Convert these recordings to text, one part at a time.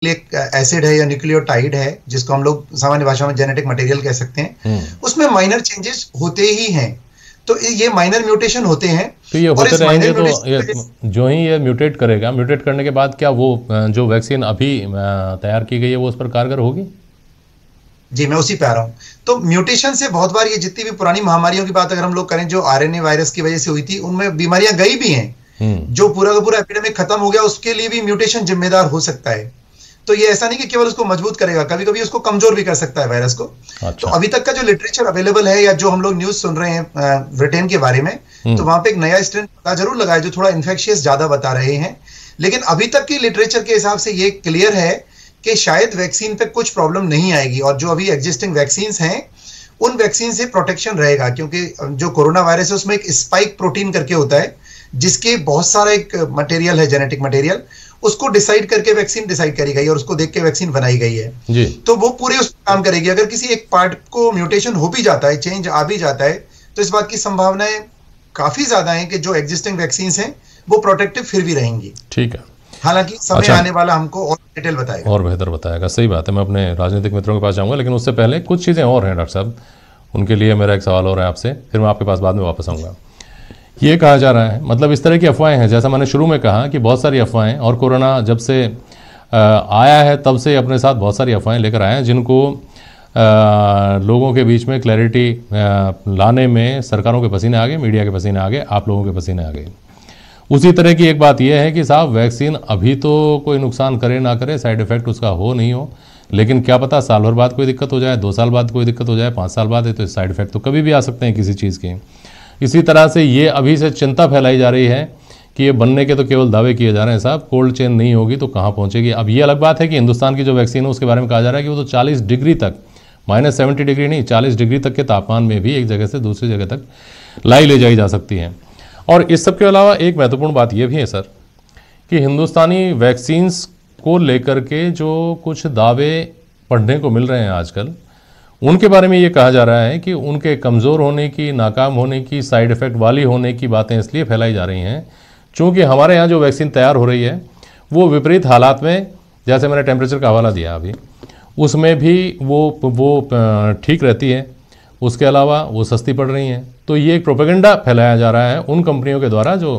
Acid है या nucleotide है, जिसको हम लोग सामान्य भाषा में जेनेटिक मटेरियल कह सकते हैं, उसमें माइनर चेंजेस होते ही हैं। तो ये माइनर म्यूटेशन होते हैं। तो ये होते रहेंगे तो ये जो ही ये म्यूटेट करेगा, म्यूटेट करने के बाद क्या वो जो वैक्सीन अभी तैयार की गई है वो उस पर कारगर होगी? जी, मैं उसी पे आ रहा हूँ। तो म्यूटेशन से बहुत बार ये जितनी भी पुरानी महामारियों की बात अगर हम लोग करें जो आरएनए वायरस की वजह से हुई थी, उनमें बीमारियां गई भी हैं। जो पूरा का पूरा एपिडेमिक खत्म हो गया उसके लिए भी म्यूटेशन जिम्मेदार हो सकता है। तो ये ऐसा नहीं कि केवल उसको मजबूत करेगा, कभी कभी उसको कमजोर भी कर सकता है वायरस को। अच्छा। तो अभी तक का जो लिटरेचर अवेलेबल है या जो हम लोग न्यूज सुन रहे हैं ब्रिटेन के बारे में, तो वहां पे एक नया स्ट्रेन पता जरूर लगा है जो थोड़ा इन्फेक्शियस ज्यादा बता रहे हैं। लेकिन अभी तक की लिटरेचर के हिसाब से ये क्लियर है कि शायद वैक्सीन पे कुछ प्रॉब्लम नहीं आएगी, और जो अभी एग्जिस्टिंग वैक्सीन हैं उन वैक्सीन से प्रोटेक्शन रहेगा। क्योंकि जो कोरोना वायरस है उसमें एक स्पाइक प्रोटीन करके होता है, जिसके बहुत सारा एक मटेरियल है, जेनेटिक मटेरियल, उसको डिसाइड करके वैक्सीन डिसाइड करी गई है और उसको देख के वैक्सीन बनाई गई है जी। तो वो पूरे उस काम करेगी। अगर किसी एक पार्ट को म्यूटेशन हो भी जाता है, चेंज आ भी जाता है, तो इस बात की संभावनाएं काफी ज्यादा है कि जो एग्जिस्टिंग वैक्सीन हैं वो प्रोटेक्टिव फिर भी रहेंगी। ठीक है, हालांकि समय आने वाला हमको और डिटेल बताएगा, और बेहतर बताएगा। सही बात है, मैं अपने राजनीतिक मित्रों के पास जाऊंगा, लेकिन उससे पहले कुछ चीज़ें और हैं डॉक्टर साहब, उनके लिए मेरा एक सवाल और है आपसे, फिर मैं आपके पास बाद में वापस आऊँगा। ये कहा जा रहा है, मतलब इस तरह की अफवाहें हैं, जैसा मैंने शुरू में कहा कि बहुत सारी अफवाहें, और कोरोना जब से आया है तब से अपने साथ बहुत सारी अफवाहें लेकर आए हैं, जिनको लोगों के बीच में क्लैरिटी लाने में सरकारों के पसीने आ गए, मीडिया के पसीने आ गए, आप लोगों के पसीने आ गए। उसी तरह की एक बात यह है कि साहब वैक्सीन अभी तो कोई नुकसान करे ना करे, साइड इफ़ेक्ट उसका हो नहीं हो, लेकिन क्या पता साल भर बाद कोई दिक्कत हो जाए, 2 साल बाद कोई दिक्कत हो जाए, 5 साल बाद है, तो साइड इफ़ेक्ट तो कभी भी आ सकते हैं किसी चीज़ के। इसी तरह से ये अभी से चिंता फैलाई जा रही है कि ये बनने के तो केवल दावे किए जा रहे हैं साहब, कोल्ड चेन नहीं होगी तो कहाँ पहुँचेगी। अब ये अलग बात है कि हिंदुस्तान की जो वैक्सीन है उसके बारे में कहा जा रहा है कि वो तो 40 डिग्री तक, -70 डिग्री नहीं, 40 डिग्री तक के तापमान में भी एक जगह से दूसरी जगह तक लाई ले जाई जा सकती है। और इस सब के अलावा एक महत्वपूर्ण बात यह भी है सर कि हिंदुस्तानी वैक्सीन्स को लेकर के जो कुछ दावे पढ़ने को मिल रहे हैं आजकल, उनके बारे में ये कहा जा रहा है कि उनके कमज़ोर होने की, नाकाम होने की, साइड इफ़ेक्ट वाली होने की बातें इसलिए फैलाई जा रही हैं चूँकि हमारे यहाँ जो वैक्सीन तैयार हो रही है वो विपरीत हालात में, जैसे मैंने टेम्परेचर का हवाला दिया अभी, उसमें भी वो ठीक रहती है, उसके अलावा वो सस्ती पड़ रही हैं। तो ये एक प्रोपेगेंडा फैलाया जा रहा है उन कंपनियों के द्वारा जो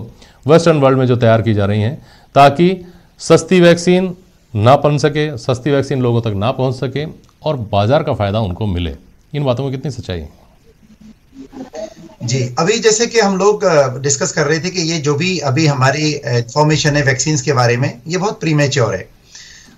वेस्टर्न वर्ल्ड में जो तैयार की जा रही हैं, ताकि सस्ती वैक्सीन ना बन सके, सस्ती वैक्सीन लोगों तक ना पहुंच सके और बाजार का फ़ायदा उनको मिले। इन बातों में कितनी सच्चाई है? जी, अभी जैसे कि हम लोग डिस्कस कर रहे थे कि ये जो भी अभी हमारी इंफॉर्मेशन है वैक्सीन के बारे में, ये बहुत प्रीमेच्योर है,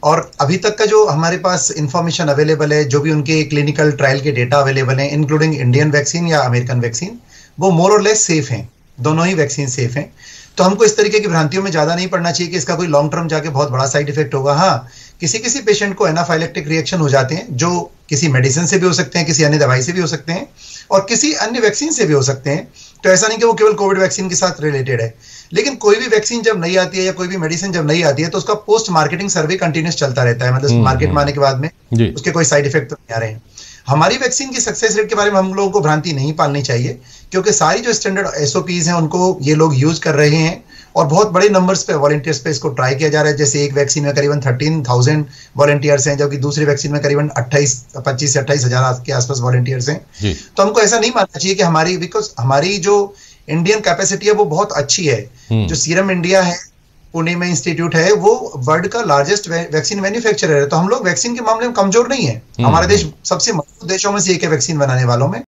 और अभी तक का जो हमारे पास इंफॉर्मेशन अवेलेबल है, जो भी उनके क्लिनिकल ट्रायल के डेटा अवेलेबल हैं, इंक्लूडिंग इंडियन वैक्सीन या अमेरिकन वैक्सीन, वो मोर और लेस सेफ हैं, दोनों ही वैक्सीन सेफ हैं। तो हमको इस तरीके की भ्रांतियों में ज़्यादा नहीं पड़ना चाहिए कि इसका कोई लॉन्ग टर्म जाके बहुत बड़ा साइड इफेक्ट होगा। हाँ, किसी किसी पेशेंट को एनाफाइलेक्टिक रिएक्शन हो जाते हैं, जो किसी मेडिसिन से भी हो सकते हैं, किसी अन्य दवाई से भी हो सकते हैं, और किसी अन्य वैक्सीन से भी हो सकते हैं। तो ऐसा नहीं कि वो केवल कोविड वैक्सीन के साथ रिलेटेड है, लेकिन कोई भी वैक्सीन जब नहीं आती है या कोई भी मेडिसिन जब नहीं आती है तो उसका पोस्ट मार्केटिंग सर्वे कंटिन्यूस चलता रहता है, मतलब मार्केट में आने के बाद में उसके कोई साइड इफेक्ट तो नहीं आ रहे हैं। हमारी वैक्सीन की सक्सेस रेट के बारे में हम लोगों को भ्रांति नहीं पालनी चाहिए, क्योंकि सारी जो स्टैंडर्ड SOPs हैं उनको ये लोग यूज कर रहे हैं, और बहुत बड़े नंबर्स पे वॉलंटियर्स पे इसको ट्राई किया जा रहा है। जैसे एक वैक्सीन में करीबन 13,000 वॉलंटियर्स हैं, जबकि दूसरी वैक्सीन में करीबन 25 से 28 हजार के आसपास वॉलंटियर्स हैं। तो हमको ऐसा नहीं मानना चाहिए कि हमारी जो इंडियन कैपेसिटी है वो बहुत अच्छी है। जो सीरम इंडिया है, पुणे में इंस्टीट्यूट है, वो वर्ल्ड का लार्जेस्ट वैक्सीन मैन्युफैक्चरर है। तो हम लोग वैक्सीन के मामले में कमजोर नहीं है। हमारा देश सबसे मजबूत देशों में से एक है वैक्सीन बनाने वालों में।